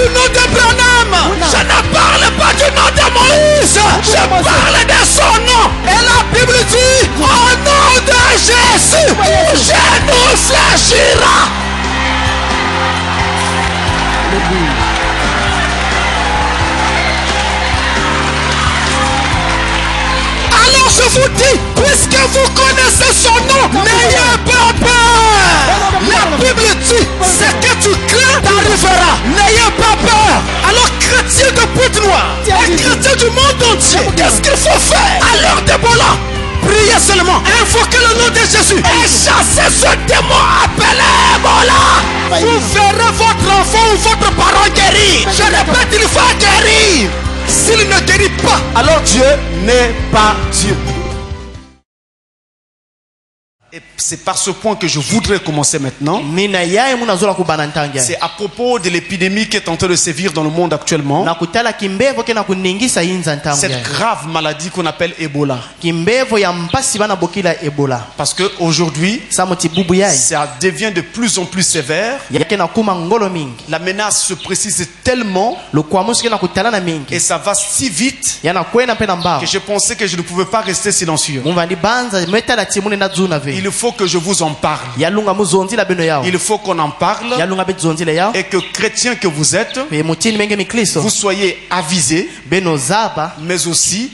du nom de Branham. Je ne parle pas du nom de Moïse. Je parle de son nom. Et la Bible dit, au nom de Jésus, genou fléchira. Alors je vous dis, puisque vous connaissez son nom, n'ayez pas peur. La Bible dit, ce que tu crains t'arrivera. N'ayez pas peur. Alors chrétiens de Pointe-Noire et chrétiens du monde entier, qu'est-ce qu'il faut faire à l'heure d'Ebola? Priez seulement, invoquez le nom de Jésus et chassez ce démon appelé Ebola. Vous verrez votre enfant ou votre parent guérir. Je répète, il va guérir. S'il ne guérit pas, alors Dieu n'est pas Dieu. Et c'est par ce point que je voudrais commencer maintenant. C'est à propos de l'épidémie qui est en train de sévir dans le monde actuellement. Cette grave maladie qu'on appelle Ebola. Parce qu'aujourd'hui, ça devient de plus en plus sévère. La menace se précise tellement. Et ça va si vite que je pensais que je ne pouvais pas rester silencieux. Il faut que je vous en parle. Il faut qu'on en parle. Et que chrétiens que vous êtes, vous soyez avisés. Mais aussi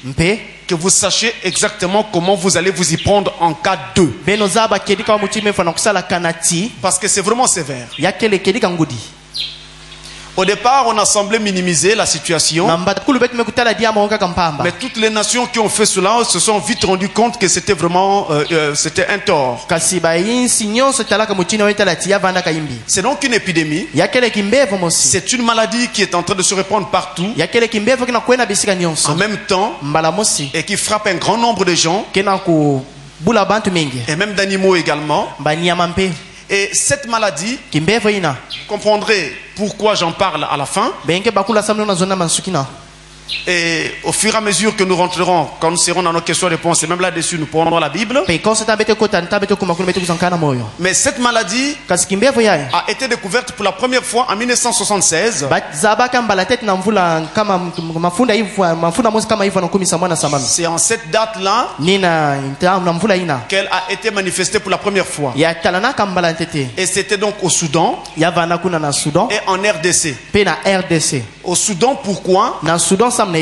que vous sachiez exactement comment vous allez vous y prendre en cas de. Parce que c'est vraiment sévère. Au départ, on a semblé minimiser la situation. Mais toutes les nations qui ont fait cela se sont vite rendues compte que c'était vraiment c'était un tort. C'est donc une épidémie. C'est une maladie qui est en train de se répandre partout. En même temps, et qui frappe un grand nombre de gens. Et même d'animaux également. Et cette maladie, vous comprendrez pourquoi j'en parle à la fin. Et au fur et à mesure que nous rentrerons, quand nous serons dans nos questions-réponses, et même là-dessus, nous prendrons la Bible. Mais cette maladie a été découverte pour la première fois en 1976. C'est en cette date-là qu'elle a été manifestée pour la première fois. Et c'était donc au Soudan et en RDC. Au Soudan, pourquoi?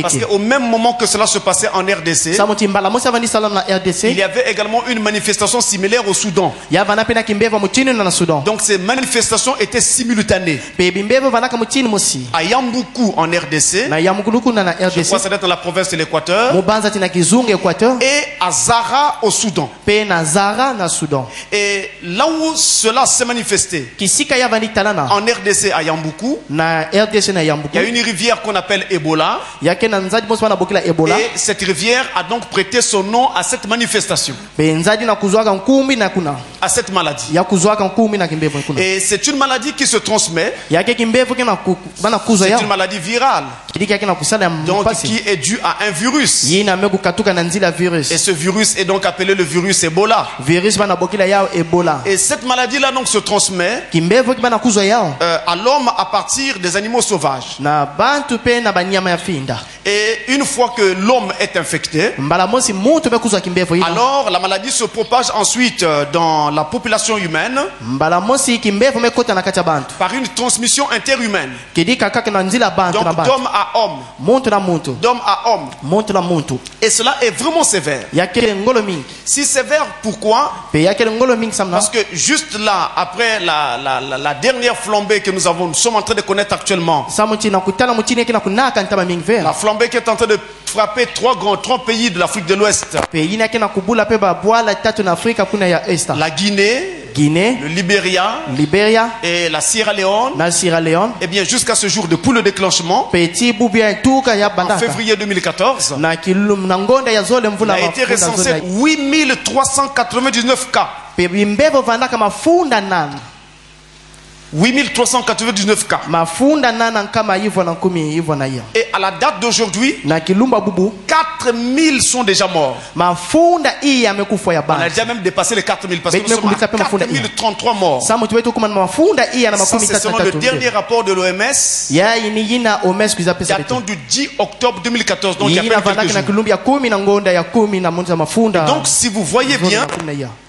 Parce qu'au même moment que cela se passait en RDC, il y avait également une manifestation similaire au Soudan. Donc ces manifestations étaient simultanées. À Yamboukou en RDC, je crois que c'est dans la province de l'Équateur, et à Zara au Soudan. Et là où cela s'est manifesté, en RDC à Yamboukou, il y a une rivière qu'on appelle Ebola. Et cette rivière a donc prêté son nom à cette manifestation, à cette maladie. Et c'est une maladie qui se transmet. C'est une maladie virale, donc qui est due à un virus. Et ce virus est donc appelé le virus Ebola. Et cette maladie-là donc se transmet à l'homme à partir des animaux sauvages. Et une fois que l'homme est infecté, alors la maladie se propage ensuite dans la population humaine par une transmission interhumaine. Donc d'homme à homme. D'homme à homme. Et cela est vraiment sévère. Si sévère, pourquoi? Parce que juste là, après la dernière flambée que nous sommes en train de connaître actuellement, la flambée qui est en train de frapper trois pays de l'Afrique de l'Ouest, la Guinée, le Libéria et la Sierra Leone. Et bien jusqu'à ce jour, depuis le déclenchement en février 2014, il a été recensé 8399 cas. 8399 cas. Mafunda nana kama hivyo na kumi hivyo na hiyo. Et à la date d'aujourd'hui, Na kilumba bubu 4000 sont déjà morts. mafunda hii yamekufa ya On a bana. déjà même dépassé les 4000 parce que nous Mais sommes à 4033 morts. Samu tuwetu kuma mafunda hii yana Ça, makumi c'est selon le dernier rapport de l'OMS ya ini yina omes kuza pesa datant du 10 octobre 2014, donc il y a yina quelques vanaki na jours. kilumbi ya 10 na ngonda ya 10 na munza mafunda. Donc si vous voyez bien,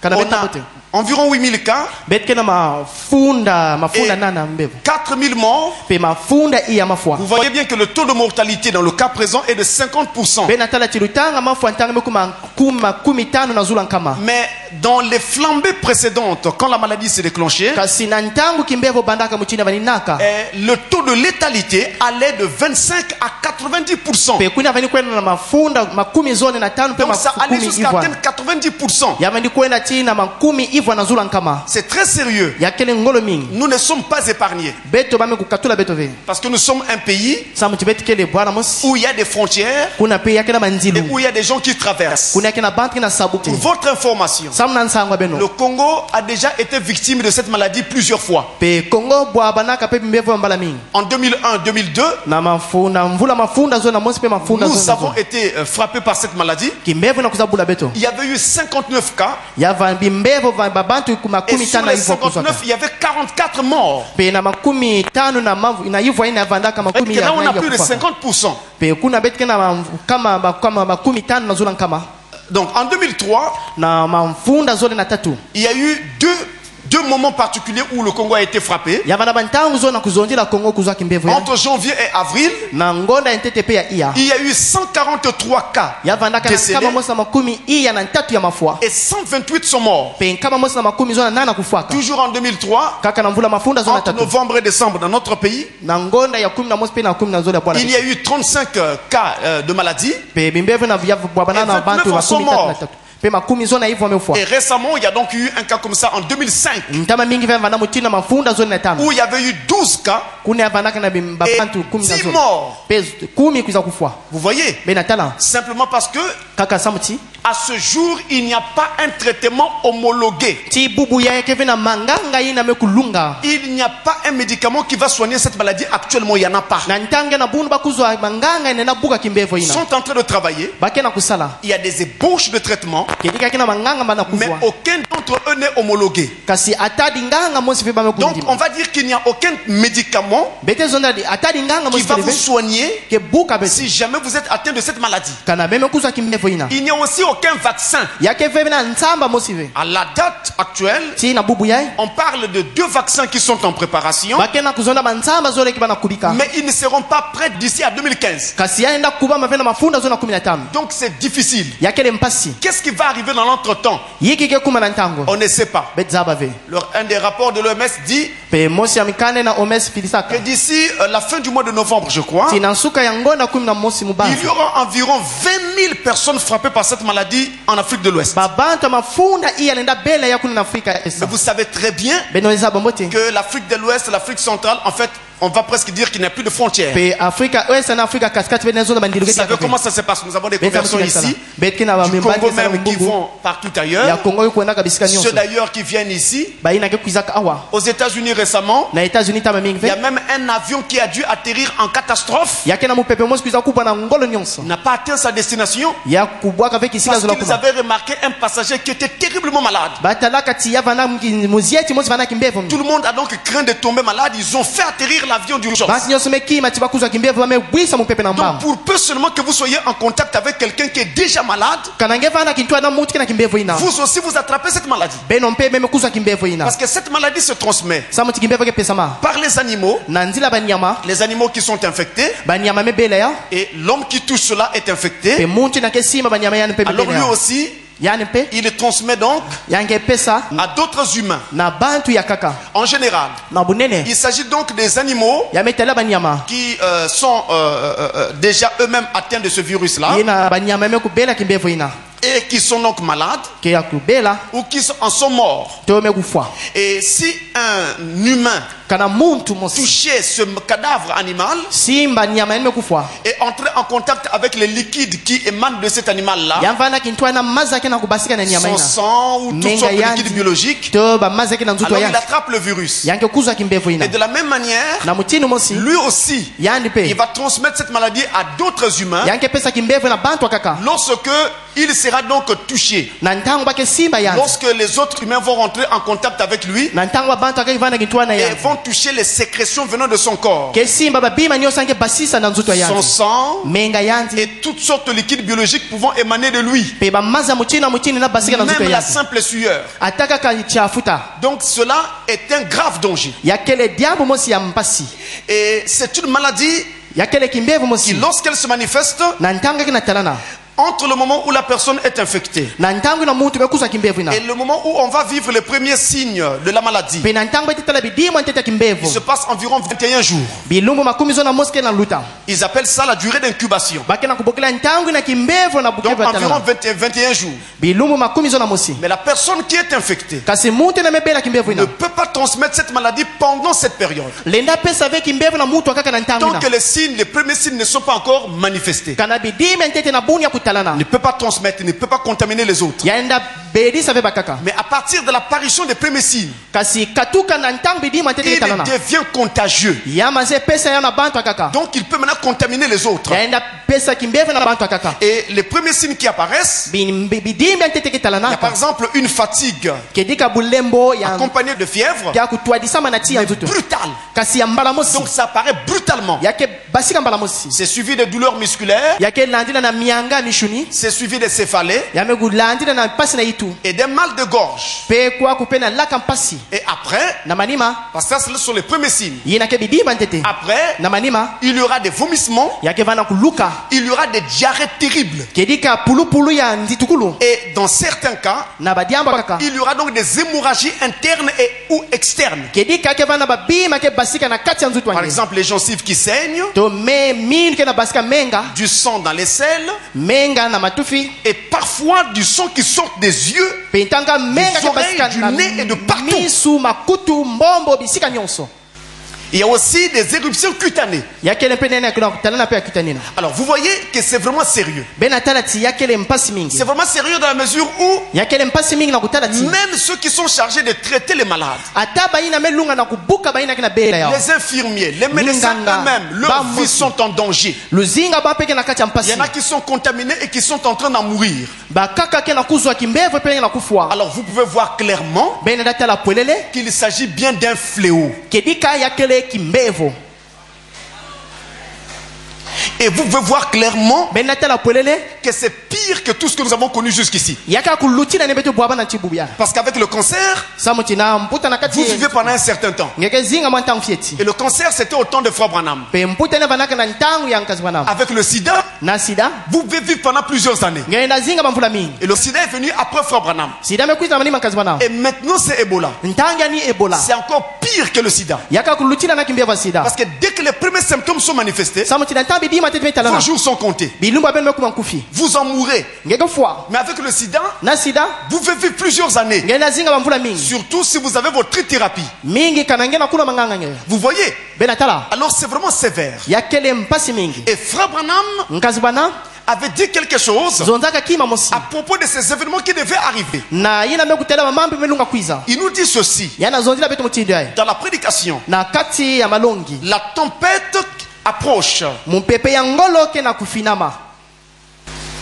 kana on beta a bote environ 8000 cas, betke na mafunda et nana mbevu 4000 morts. pe mafunda hii ya mafwa. Vous voyez bien que le taux de mortalité dans le cas présent est de 50%. Bena tala chilutanga mafwa ntanga mekuma kumi tano na zula nkama. Mais dans les flambées précédentes, quand la maladie s'est déclenchée, Kasi na ntangu kimbevo bandaka mchina baninaka. le taux de létalité allait de 25 à 90%. Pe kuna vani kwenda na mafunda makumi zone na tano pe Donc ça allait makumi jusqu'à ivwa. atteindre 90%. Ya vani kwenda china makumi ivwa na zula nkama. C'est très sérieux. Ya kele ngolo mingi. Nous ne sommes pas épargnés. Beto bame kukatula beto ve. Parce que nous sommes un pays Samu chibeti kele bwana mos. où il y a des frontières Kuna pe ya kele et manzilu. où il y a des gens qui traversent. Kuna kena bantu na sabuti. Pour votre information, Samu na nsangwa beno. le Congo a déjà été victime de cette maladie plusieurs fois. Pe Congo bwa banaka pe mbevo mbala mingi. En 2001-2002, Na mafunda mvula mafunda zona mos pe mafunda nous zona. avons été frappés par cette maladie. Kimbevo na kuzabula beto. Il y avait eu 59 cas. Ya vambi mbevo babantu Et makumi sur tano les hivyo kuzaka. 59, il y avait 44 morts. Pe na makumi tano na mavu na hivyo ina vandaka makumi Et là, on a ya plus de kufa. 50%. Pe kuna beti kena kama makumi tano na zula nkama. Donc en 2003, Na mafunda zone na tatu. il y a eu deux moments particuliers où le Congo a été frappé. Ya vana bantangu zona kuzonjela Congo kuzwa kimbevo. Entre janvier et avril, Na ngonda entete pe ya iya. il y a eu 143 cas Ya vandaka na décédés kama mosa makumi iya na tatu ya mafua. et 128 sont morts. Pe kama mosa makumi zona nana kufuaka. Toujours en 2003, Kaka na mvula mafunda zona entre tatu. novembre et décembre dans notre pays, Na ngonda ya 10 na mosa pe na 10 na zona bwana. il y a eu 35 cas de maladie. Pe bimbevo na vya bwana na Et 29 bantu en sont makumi tatu na morts. tatu. Pe makumi zona hivyo wamefua. Et récemment, il y a donc eu un cas comme ça en 2005 Mtama mingi vya vana mutina mafunda zona na tano. où il y avait eu 12 cas Kuna ya vanaka na et bantu 10 na 10 zona. morts. Pe 10 kuza kufua. Vous voyez? Be na tala. Simplement parce que Kaka samuti. à ce jour, il n'y a pas un traitement homologué. Ti bubu ya yake vina manganga ina mekulunga. Il n'y a pas un médicament qui va soigner cette maladie. Actuellement, il n'y en a pas. Na ntange na bundu bakuzwa manganga ina buka kimbevo Ils ina. sont en train de travailler. Bake na kusala. Il y a des ébauches de traitement, Kedika kina manganga bana mais kuzwa. aucun d'entre eux n'est homologué. Kasi atadi nganga mosi fe bame Donc, kundima. on va dire qu'il n'y a aucun médicament Bete zonda di atadi nganga qui mosi va vous fe soigner ke buka besi. si jamais vous êtes atteint de cette maladie. Kana meme kuzwa kimbevo ina. Il n'y a aussi aucun vaccin. Yake fe na nsamba mosi fe. À la date actuelle, Ti na bubu yai. on parle de 2 vaccins qui sont en préparation, Bake na kuzonda mansamba zole kibana kubika. mais ils ne seront pas prêts d'ici à 2015. Kasi ya enda kuba mafena mafunda zona 15. Donc c'est difficile. Yake le mpasi. Qu'est-ce qui va arriver dans l'entretemps? Yiki ke kuma na ntango. On ne sait pas. Betzaba ve. Un des rapports de l'OMS dit Pe mosi amikane na omes filisaka. que d'ici la fin du mois de novembre, je crois, Tina nsuka ya ngonda 10 na mosi il mubanza. y aura environ 20 000 personnes frappées par cette maladie en Afrique de l'Ouest. Babanta mafunda iya lenda bele ya kuna Afrika Mais esa. vous savez très bien Beno eza bombote. que l'Afrique de l'Ouest, l'Afrique centrale, en fait, on va presque dire qu'il n'y a plus de frontières. Pe Afrika esa na Afrika kaskati bene zo na bandilu Vous savez comment ça se passe? Nous avons des Beta conversions ici, Betkina ba du mimbaki Congo sana même, qui mbungu. vont partout Ya ailleurs. Congo yuko na kabisika Ceux nyonso. d'ailleurs qui viennent ici. Baina ke kuizaka awa. Aux États-Unis récemment, Na États-Unis tama mingi il y a ve. même un avion qui a dû atterrir en catastrophe. Yake na mupepe mosi kuiza kubwa na ngolo nyonso. Il n'a pas atteint sa destination Ya kubwaka ve kisika parce zola qu'ils kuna. avaient remarqué un passager qui était terriblement malade. Batalaka ti ya vana muzieti mosi vana kimbevo. Tout le monde a donc craint de tomber malade. Ils ont fait atterrir l'avion d'urgence. Basi nyonso meki mati bakuzwa kimbevo bame bwisa mupepe na Donc mbamba. pour peu seulement que vous soyez en contact avec quelqu'un qui est déjà malade, Kanange vana kintwa na muti kina kimbevo ina. vous aussi vous attrapez cette maladie. Beno mpe meme kuzwa kimbevo ina. Parce que cette maladie se transmet Samuti kimbevo ke pesama. par les animaux Les animaux qui sont infectés, banyama mebele ya et l'homme qui touche cela est infecté. pe muntu na kesima banyama yani pe Alors lui mebele ya aussi, yani pe il transmet donc yange pesa à d'autres humains. na bantu ya kaka En général, na bunene il s'agit donc des animaux ya metela banyama qui sont déjà eux-mêmes atteints de ce virus-là ina banyama me kubela kimbevo ina et qui sont donc malades ke ya kubela ou qui en sont morts. to me kufwa Et si un humain kana muntu mosi toucher ce cadavre animal simba nyama imekufa et entrer en contact avec les liquides qui émanent de cet animal-là, yamvana kintwana mazake na kubasika na nyama son ina sang ou toutes sortes de liquides biologiques, to ba mazake na nzuto alors il ya attrape le virus. yanke kuzwa kimbevu ina Et de la même manière, na mutini mosi lui aussi, yandi pe il va transmettre cette maladie à d'autres humains yanke pesa kimbevu na bantu kaka lorsque il sera donc touché. na ntango bake simba yandi Lorsque les autres humains vont rentrer en contact avec lui na ntango bantu akivana kintwana et ya vont toucher les sécrétions venant de son corps, ke simba babima nyosa yanke basisa na nzuto son yandi sang menga yandi et toutes sortes de liquides biologiques pouvant émaner de lui, pe ba maza mutini na basika na nzuto même la yandi simple sueur. ataka ka chafuta Donc cela est un grave danger. yakele diabo mosi ya mpasi Et c'est une maladie yakele kimbevu qui, mosi lorsqu'elle se manifeste, na ntango kina talana entre le moment où la personne est infectée na ntango na muntu bekuzwa kimbevu ina et le moment où on va vivre les premiers signes de la maladie, pe na ntango betitala bidimo nteta il kimbevu se passe environ 21 jours. bilumbu makumi zo na moske na luta Ils appellent ça la durée d'incubation. bakena kubokela ntango na kimbevu na Donc bukevu environ talana 21 jours. bilumbu makumi zo na mosi Mais la personne qui est infectée kasi muntu na mebela kimbevu ne ina peut pas transmettre cette maladie pendant cette période. lenda pesa ve kimbevu na muntu akaka na ntango Tant ina que les premiers signes ne sont pas encore manifestés. kana bidime ntete na buni ya kutalana Il ne peut pas transmettre, il ne peut pas contaminer les autres. yaenda bedisa ve bakaka Mais à partir de l'apparition des premiers signes, kasi katuka na ntango bidimo ntete il talana devient contagieux. yamaze pesa ya na bantu akaka Donc il peut maintenant contaminer les autres. yaenda pesa kimbevu na bantu akaka Et les premiers signes qui apparaissent, bidime ntete il y talana a par exemple une fatigue kedika bulembo ya accompagnée de fièvre ya kutwadisa manati ya nzuto brutale. kasi ya mbala mosi Donc ça apparaît brutalement. yake basika mbala mosi C'est suivi de douleurs musculaires, yake landila na mianga mishuni c'est suivi de céphalées yame kulandila na mpasi na itu et des mal de gorge. pe kwa kupena laka mpasi Et après, na manima parce que ça ce sont les premiers signes. yina ke bidima ntete Après, na manima il y aura des vomissements, yake vana kuluka il y aura des diarrhées terribles. kedika pulupulu ya nditukulu Et dans certains cas, na badiamba kaka il y aura donc des hémorragies internes et ou externes. kedika ke vana babima ke basika na kati ya nzuto Par wange exemple, les gencives qui saignent, to me mini ke na basika menga du sang dans les selles menga na matufi et parfois du sang qui sort des yeux, pe ntanga menga ke oreilles, basika du na nez et de partout. misu makutu mbombo bisika nyonso il y a aussi des éruptions cutanées. yakele mpe nene akuna kutalana pe akutanina Alors vous voyez que c'est vraiment sérieux. bena tala ti yakele mpasi mingi C'est vraiment sérieux dans la mesure où yakele mpasi mingi na kutala ti même ceux qui sont chargés de traiter les malades, ata baina melunga na kubuka baina kina bela yao les infirmiers, les médecins Linganga, eux-mêmes, leurs Bamosi. vies sont en danger. luzinga bapeke na kati ya Il y mpasi en a qui sont contaminés et qui sont en train d'en mourir. bakaka ke na kuzwa kimbevu pe na kufwa Alors vous pouvez voir clairement bena datala pwelele qu'il s'agit bien d'un fléau. kedika yakele kimbevu Et vous pouvez voir clairement bena datala pwelele que c'est pire que tout ce que nous avons connu jusqu'ici. yaka kulutina nebetu bwaba na chibubya Parce qu'avec le cancer, samutina mputa na vous kati vivez pendant un certain temps. ngeke zinga mwantangu fieti Et le cancer, c'était au temps de Frère Branham. pe mputa ne vanaka na ntangu ya nkazi bwana Avec le sida, na sida vous pouvez vivre pendant plusieurs années. ngenda zinga bamvula mingi Et le sida est venu après Frère Branham. sida mekuita manima nkazi bwana Et maintenant, c'est Ebola. ntanga ni ebola C'est encore pire que le sida. yaka kulutina na kimbevu sida Parce que dès que les premiers symptômes sont manifestés, samutina ntambi dima tete talana vos jours sont comptés. bilumba ben mekuma nkufi Vous en mourrez. ngeke fwa Mais avec le sida, na sida vous pouvez vivre plusieurs années. ngenda zinga bamvula mingi Surtout si vous avez votre trithérapie. mingi kana ngena kuna manganga nge Vous voyez? bena tala Alors c'est vraiment sévère. yakele mpasi mingi Et Frère Branham nkazi bwana avait dit quelque chose zonzaka kima mosi à propos de ces événements qui devaient arriver. na yina mekutela mamambi melunga kwiza Il nous dit ceci yana zonzila betu mutindo yaye dans la prédication. na kati ya malongi La tempête approche. mumpepe ya ngolo ke na kufinama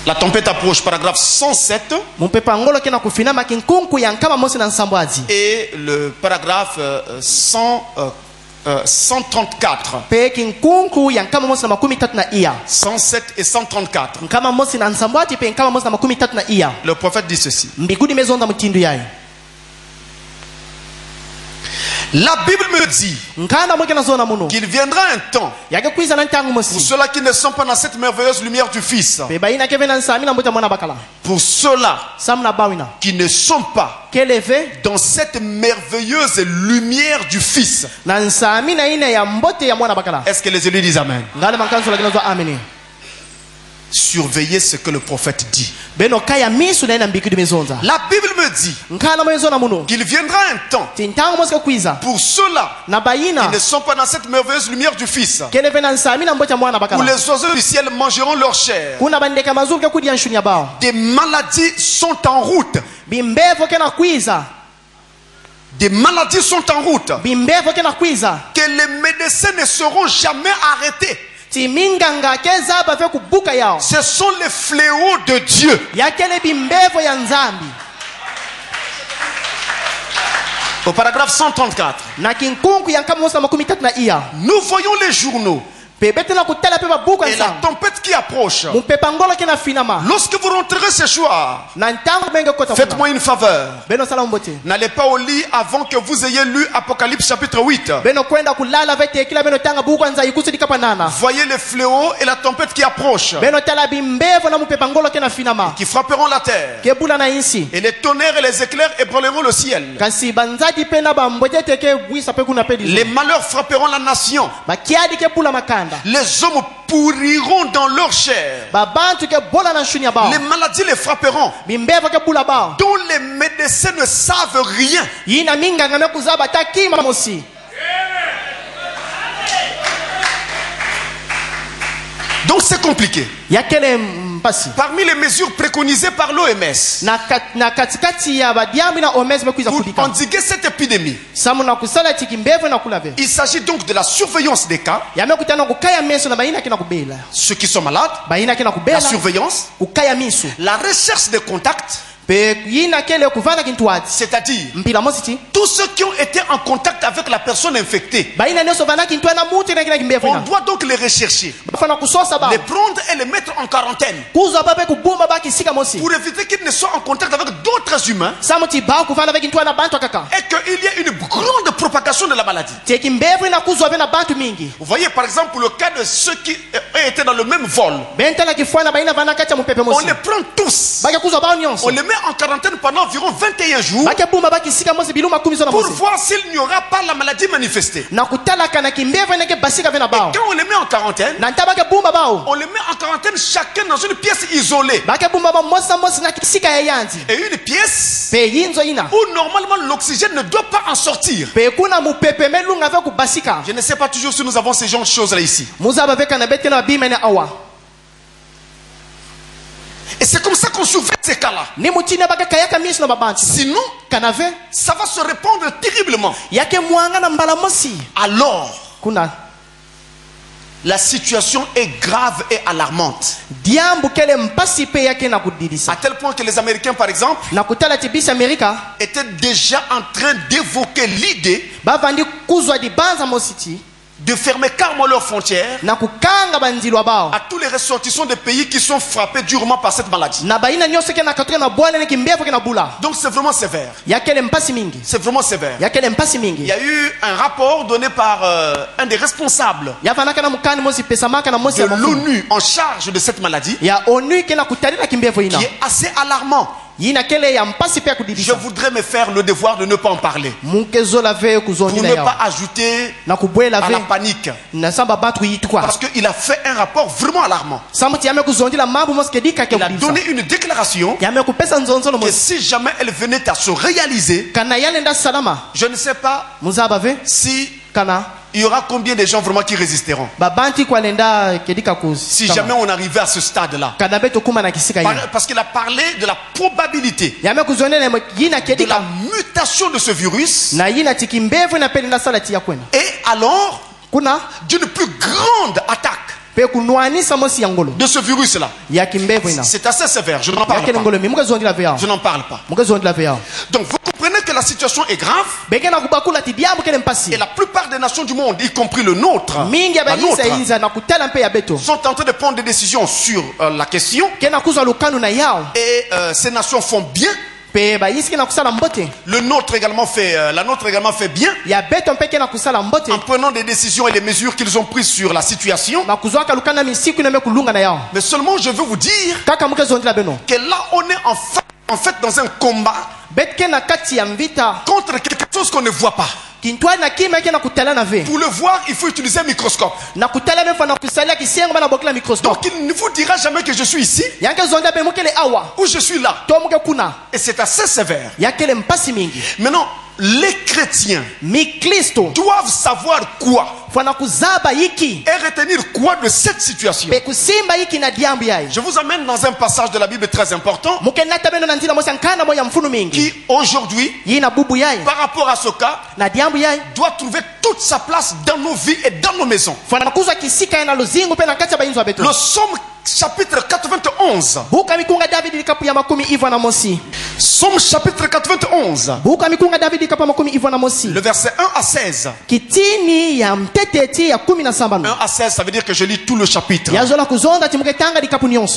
La tempête approche, paragraphe 107. mumpepe ya ngolo ke na kufinama kinkunku ya nkama mosi na nsambo azi Et le paragraphe 134. pe kinkunku ya nkama mosi na makumi tatu na iya 107 et 134. nkama mosi na nsambo ati pe nkama mosi na makumi tatu na iya Le prophète dit ceci. mbigudi mezonda mutindo yaye La Bible me dit nkanda mweke na zona muno qu'il viendra un temps yake kwiza na ntangu pour mosi ceux-là qui ne sont pas dans cette merveilleuse lumière du Fils. pe baina keve na nsami na mbuta mwana bakala Pour ceux-là sam na bawina qui ne sont pas keleve dans cette merveilleuse lumière du Fils. na nsami na ine ya mbote ya mwana bakala Est-ce que les élus disent Amen? ngale mankanzo lakina zo ameni surveiller ce que le prophète dit. beno kaya misu na ina mbikidi mezonza La Bible me dit nkala mezona muno qu'il viendra un temps tintango mosika kwiza pour ceux-là na bayina qui ne sont pas dans cette merveilleuse lumière du Fils, kele vena nsami na mbocha mwana où bakala les oiseaux du ciel mangeront leur chair. kuna bandeka mazuri ke kudya nshunya bao Des maladies sont en route. bimbevo kena kwiza Des maladies sont en route. bimbevo kena kwiza Que les médecins ne seront jamais arrêtés. timinganga keza ba fe kubuka yao Ce sont les fléaux de Dieu. yakele bimbevo ya nzambi Au paragraphe 134, na kinkunku yankama mosa makumi tatu na iya nous voyons les journaux pebete na kutela pe babuka et la nsa tempête qui approche. mumpepa ngolo kena finama Lorsque vous rentrerez ce soir, na ntango benge kota faites-moi une faveur. beno sala mbote N'allez pas au lit avant que vous ayez lu Apocalypse chapitre 8. beno kwenda kulala vete kila beno tanga buku anza ikusu dikapa nana Voyez les fléaux et la tempête qui approche, beno tala bimbevo na mumpepa ngolo kena finama qui frapperont la terre. kebula na insi Et les tonnerres et les éclairs ébranleront le ciel. kasi banzadi pe na bambote teke bwisa pe kuna pe Les malheurs frapperont la nation. bakiadi kebula makanda Les hommes pourriront dans leur chair. babantu ke bola na nshunya bao Les maladies les frapperont, bimbevo kebula bao dont les médecins ne savent rien. yina minganga mekuzaba takima mosi Donc c'est compliqué. yakele mpasi Parmi les mesures préconisées par l'OMS na katikati ya badiambi na omes mekuiza pour kudika endiguer cette épidémie, samu na kusala tikimbevo na kulave il s'agit donc de la surveillance des cas, yamekutana kukaya meso na baina kina kubela ceux qui sont malades, baina kina la kubela surveillance, kukaya misu la recherche des contacts, pe yina kele kuvana kintuati c'est-à-dire mpila mositi tous ceux qui ont été en contact avec la personne infectée. baina neso vana kintwana mutu na kina kimbevo On ina doit donc les rechercher, bafana kusosa ba les prendre et les mettre en quarantaine kuzo bape kubumba bakisika mosi pour éviter qu'ils ne soient en contact avec d'autres humains samuti ba kuvana ve kintwana bantu akaka et qu'il y ait une grande propagation de la maladie. te kimbevo ina kuzo ve na bantu mingi Vous voyez par exemple le cas de ceux qui étaient dans le même vol. bentana kifwana baina vana kacha mupepe On mosi les prend tous, bake kuzo ba on nyonso les met en quarantaine pendant environ 21 jours bake bumba bakisika mosi biluma kumi zona pour mosi voir s'il n'y aura pas la maladie manifestée. na kutalaka na kimbevo ineke basika ve na bao Quand on les met en quarantaine, na nta bake bumba bao on les met en quarantaine chacun dans une pièce isolée. bake bumba ba mosa mosi na kisika ya yanzi Et une pièce pe yinzo ina où normalement l'oxygène ne doit pas en sortir. pe kuna mupepe melunga ve kubasika Je ne sais pas toujours si nous avons ce genre de choses là ici. muzaba veka na bete na bimene awa Et c'est comme ça qu'on surveille ces cas-là. ni mutine bake kayaka miso na babantu Sinon, kanave ça va se répandre terriblement. yake mwanga na mbala mosi Alors, kuna la situation est grave et alarmante. diambu kele mpasi pe yake na À kudidisa tel point que les Américains, par exemple, na kutala tibisa Amerika étaient déjà en train d'évoquer l'idée bavandi kuzwa dibanza mositi de fermer carrément leurs frontières na kukanga banzilwa bao à tous les ressortissants des pays qui sont frappés durement par cette maladie. na baina nyose ke na katoka na bwana ne kimbevo ke na bula Donc c'est vraiment sévère. yakele mpasi mingi C'est vraiment sévère. yakele mpasi Il mingi y a eu un rapport donné par un des responsables yavanaka na mukani mosi pesa maka na mosi de ya mafumu l'ONU en charge de cette maladie, ya onu ke na kutali na kimbevo ina qui est assez alarmant. yina kele ya mpasi pe Je kudidisa voudrais me faire le devoir de ne pas en parler, munkezo la ve pour kuzoni ne na pas ya ajouter na kubwela à la ve panique, na samba batu yitukwa parce qu'il a fait un rapport vraiment alarmant. samuti yame kuzondi la mambo mosi kedika ke Il a kudidisa donné une déclaration yame kupesa nzonzolo que mosi si jamais elle venait à se réaliser, kana yale nda salama je ne sais pas muzaba ve si kana il y aura combien de gens vraiment qui résisteront. babanti kwa lenda kedika kuzi Si jamais on arrivait à ce stade-là. kana beto kuma na kisika ina Parce qu'il a parlé de la probabilité yame kuzondi na yina de la kedika mutation de ce virus na yina tikimbevu na pele nda salati ya kwena et alors kuna d'une plus grande attaque pe kunwanisa mosi ya ngolo de ce virus-là. ya kimbevu ina C'est assez sévère, je n'en parle yakele pas. ngolo mi mukazondi la ve ya Je n'en parle pas. mukazondi la ve ya Donc vous comprenez que la situation est grave beke na kubakula tidiamu kele et mpasi la plupart des nations du monde, y compris le nôtre, mingi ya la balisa nôtre, inza na kutala mpe ya beto sont en train de prendre des décisions sur la question ke na kuzwa lukanu na yao et ces nations font bien. pe bayisi ke na kusala mbote La nôtre également fait bien ya beto mpe ke na kusala mbote en prenant des décisions et les mesures qu'ils ont prises sur la situation. na kuzwaka lukanu na misiku na me kulunga na yao Mais seulement je veux vous dire kaka mukazondi la beno que là on est en fait dans un combat contre quelque chose qu'on ne voit pas. Pour le voir, il faut utiliser un microscope. Donc il ne vous dira jamais que je suis ici ou je suis là. Et c'est assez sévère. Maintenant, les chrétiens doivent savoir quoi et retenir quoi de cette situation. Je vous amène dans un passage de la Bible très important qui aujourd'hui, par rapport à ce cas, doit trouver toute sa place dans nos vies et dans nos maisons. Le Psaume chapitre 91. Psaume chapitre 91. Le verset 1 à 16. 1 à 16, ça veut dire que je lis tout le chapitre. Et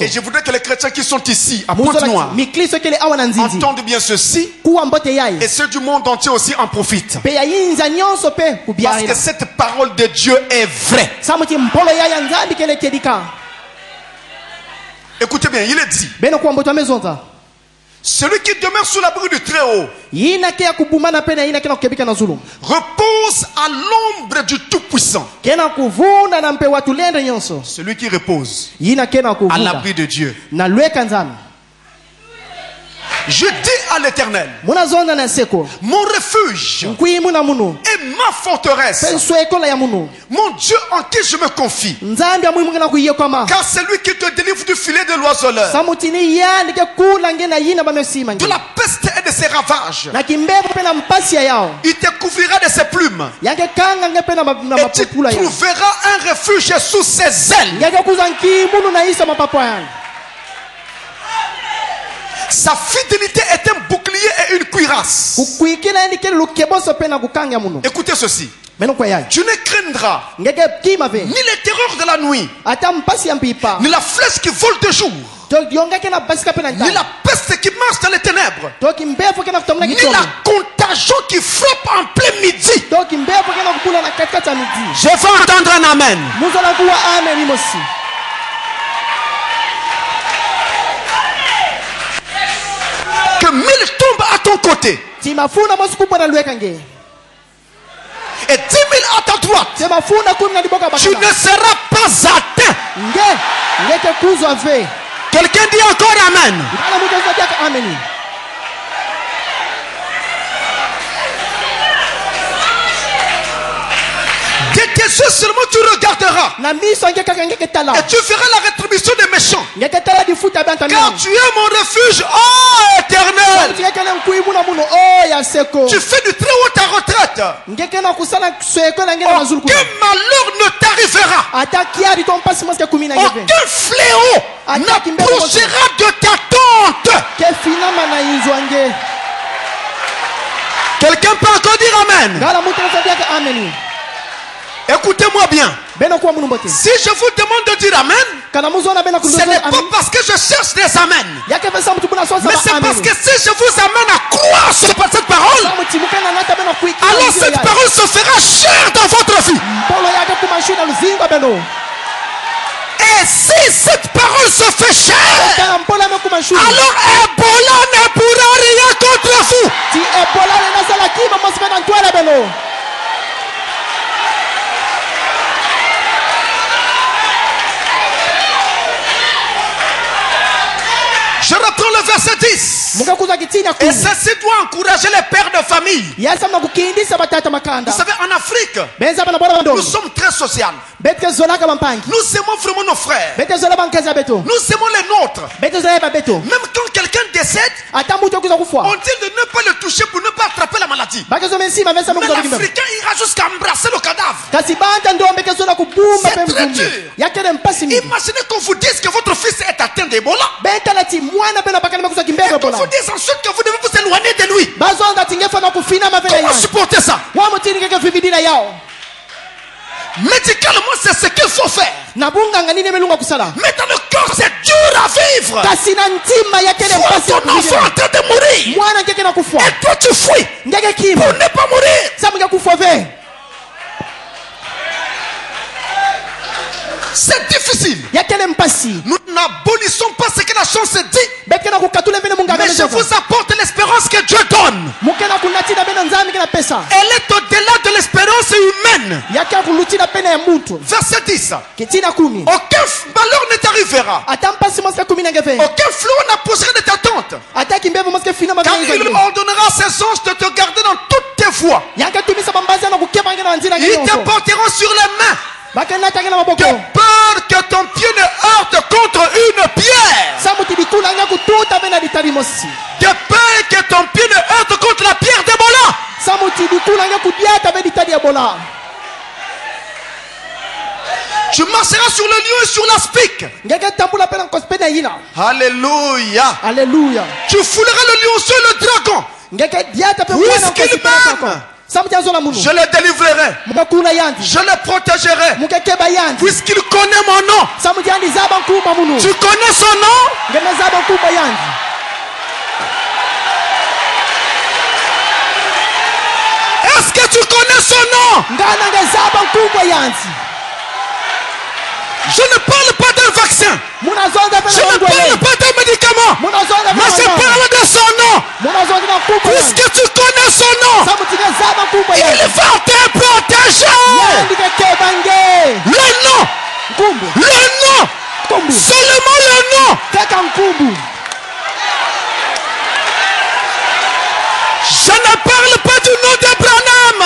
je voudrais que les chrétiens qui sont ici à Pointe-Noire entendent bien ceci, et ceux du monde entier aussi en profitent. Parce que cette parole de Dieu est vraie. Écoutez bien, il est dit: celui qui demeure sous l'abri du Très-Haut repose à l'ombre du Tout-Puissant. Celui qui repose à l'abri de Dieu. Je dis à l'Éternel, mon refuge et ma forteresse, mon Dieu en qui je me confie. Car c'est lui qui te délivre du filet de l'oiseleur, de la peste et de ses ravages. Il te couvrira de ses plumes et tu trouveras un refuge sous ses ailes. Sa fidélité est un bouclier et une cuirasse. Écoutez ceci. Tu ne craindras ni les terreurs de la nuit, ni la flèche qui vole de jour, ni la peste qui marche dans les ténèbres, ni la contagion qui frappe en plein midi. Je veux entendre un amen. Que 1000 tombent à ton côté et 10 000 à ta droite, tu ne seras pas atteint. Quelqu'un dit encore amen. De tes yeux seulement tu regarderas et tu feras la rétribution des méchants. Car tu es mon refuge, oh Éternel. Tu fais du très haut ta retraite. Aucun malheur ne t'arrivera. Aucun fléau n'approchera de ta tente. Quelqu'un peut encore dire amen? Écoutez-moi bien. Si je vous demande de dire amen, ce n'est pas parce que je cherche des amens, mais c'est parce que si je vous amène à croire sur cette parole, alors cette parole se fera chère dans votre vie. Et si cette parole se fait chère, alors Ebola ne pourra rien contre vous. Je reprends le verset 10. Et ceci doit encourager les pères de famille. Vous savez, en Afrique, nous sommes très sociaux. Nous aimons vraiment nos frères. Nous aimons les nôtres. Même quand quelqu'un décède, on dit de ne pas le toucher pour ne pas attraper la maladie. Mais l'Africain ira jusqu'à embrasser le cadavre. C'est très dur. Imaginez qu'on vous dise que votre fils est atteint d'Ebola. Et qu'on vous dise ensuite que vous devez vous éloigner de lui. Comment supporter ça? Médicalement, c'est ce qu'il faut faire. Mais dans le corps, c'est dur à vivre. Ton enfant est en train de mourir. Et toi, tu fuis pour ne pas mourir. C'est difficile difficile. Nous n'abolissons pas ce que la chance dit. Mais je vous apporte l'espérance que Dieu donne. Elle est au-delà de l'espérance humaine. Verset 10. Aucun malheur ne t'arrivera. Aucun flot n'approchera de ta tente. Car il ordonnera à ses anges de te garder dans toutes tes voies. Ils te porteront sur les mains. De peur que ton pied ne heurte contre une pierre. De peur que ton pied ne heurte contre la pierre d'Ebola. Tu marcheras sur le lion et sur l'aspic. Alléluia. Alléluia. Tu fouleras le lionceau et le dragon. Puisqu'il m'aime, je le délivrerai. Je le protégerai. Puisqu'il connaît mon nom. Tu connais son nom? Est-ce que tu connais son nom? Je ne parle pas d'un vaccin. Je ne parle pas d'un médicament. Mais je parle de son nom. Puisque tu connais son nom, il va te protéger. Le nom. Le nom. Seulement le nom. Je ne parle pas du nom de Branham.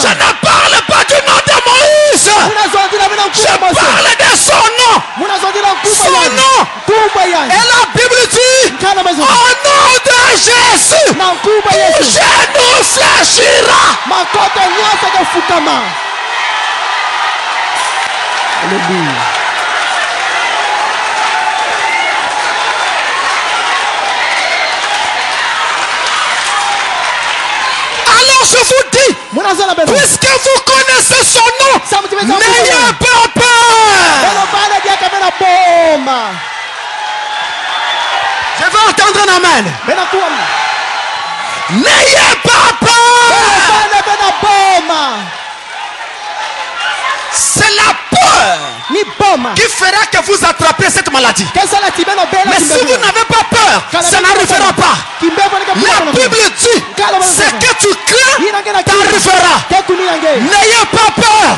Je ne parle pas du nom de Moïse. Je parle de son nom. Son nom. Et la Bible dit, au nom de Jésus, tout genou fléchira. Alléluia. Alors je vous dis, puisque vous connaissez son nom, n'ayez pas peur. Je veux entendre un amen. N'ayez pas peur. C'est la peur qui fera que vous attrapez cette maladie. Mais si vous n'avez pas peur, ça n'arrivera pas. La Bible dit, ce que tu crains t'arrivera. N'ayez pas peur.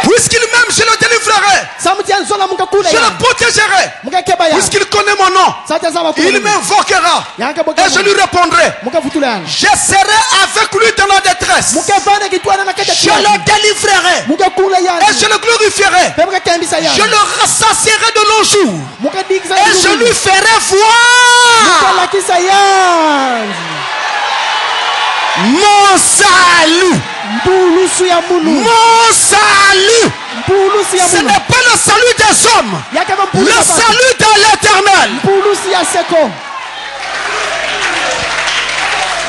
Puisqu'il m'aime, je le délivrerai. Je le protégerai. Puisqu'il connaît mon nom, il m'invoquera et je lui répondrai. Je serai avec lui dans la détresse. Je le délivrerai et je le glorifierai. Je le rassasierai de longs jours et je lui ferai voir mon salut. Mon salut. Ce n'est pas le salut des hommes. Le salut de l'Éternel.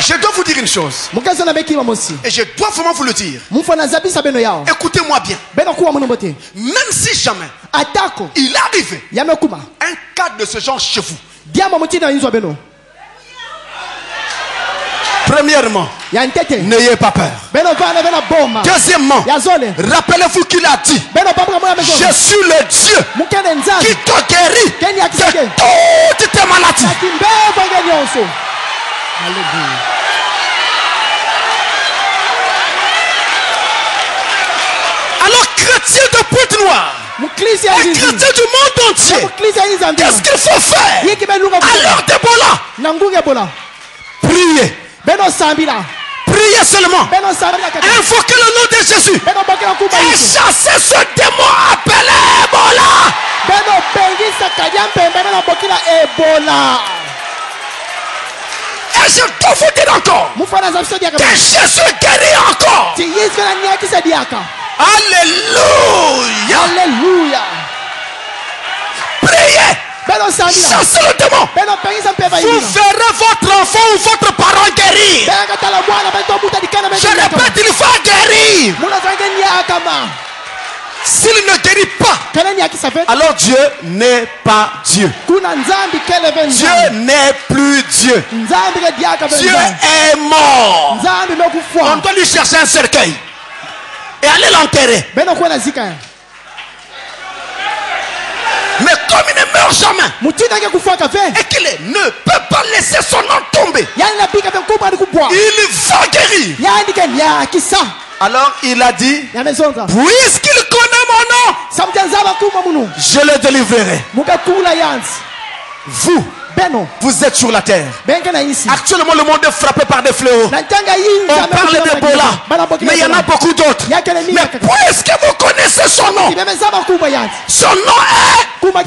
Je dois vous dire une chose. Et je dois vraiment vous le dire. Écoutez-moi bien. Même si jamais il arrive un cas de ce genre chez vous. Premièrement, n'ayez pas peur. Deuxièmement, rappelez-vous qu'il a dit, je suis le Dieu qui te guérit de toutes tes maladies. Alors, chrétien de Pointe-Noire, et chrétien du monde entier, qu'est-ce qu'il faut faire à l'heure d'Ebola? Priez. Priez seulement. Invoquez le nom de Jésus. Et chassez ce démon appelé Ebola. Et je dois vous dire encore que Jésus guérit encore. Alléluia. Alléluia. Priez. Chassez le démon. Vous verrez votre enfant ou votre parent guérir. Je répète, il va guérir. S'il s'il ne guérit pas, alors Dieu n'est pas Dieu. Dieu n'est plus Dieu. Dieu est mort. On doit lui chercher un cercueil et aller l'enterrer. Mais comme il ne meurt jamais et qu'il ne peut pas laisser son nom tomber, il va guérir. Alors il a dit, puisqu'il connaît mon nom, je le délivrerai. Vous êtes sur la terre. Actuellement, le monde est frappé par des fléaux. On parle d'Ebola, mais il y en a beaucoup d'autres. Mais puisque vous connaissez son nom est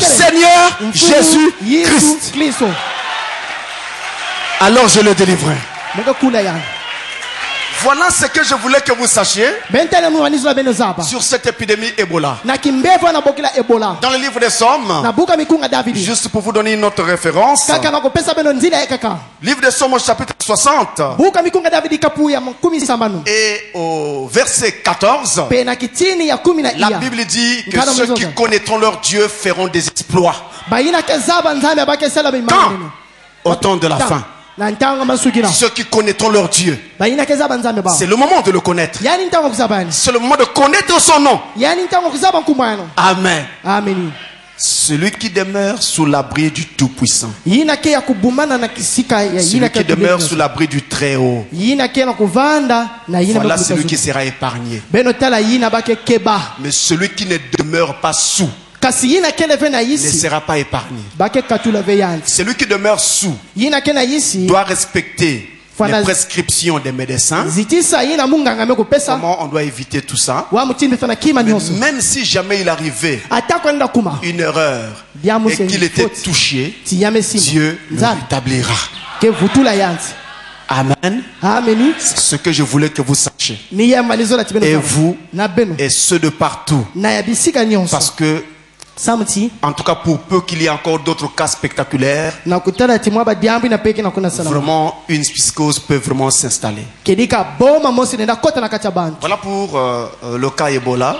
Seigneur Jésus-Christ. Alors je le délivrerai. Voilà ce que je voulais que vous sachiez sur cette épidémie Ebola. Dans le livre des Psaumes, juste pour vous donner une autre référence, livre des Psaumes au chapitre 60 et au verset 14, la Bible dit que ceux qui connaîtront leur Dieu feront des exploits. Quand? Au temps de la fin. Ceux qui connaîtront leur Dieu, c'est le moment de le connaître. C'est le moment de connaître son nom. Amen. Celui qui demeure sous l'abri du Tout-Puissant, celui qui demeure sous l'abri du Très-Haut, voilà celui qui sera épargné. Mais celui qui ne demeure pas sous ne sera pas épargné. Celui qui demeure sous doit respecter les prescriptions des médecins. Comment on doit éviter tout ça? Mais même si jamais il arrivait une erreur et qu'il était touché, Dieu le rétablira. Amen. C'est ce que je voulais que vous sachiez. Et vous et ceux de partout. Parce que en tout cas, pour peu qu'il y ait encore d'autres cas spectaculaires, vraiment une psychose peut vraiment s'installer. Voilà pour le cas Ebola.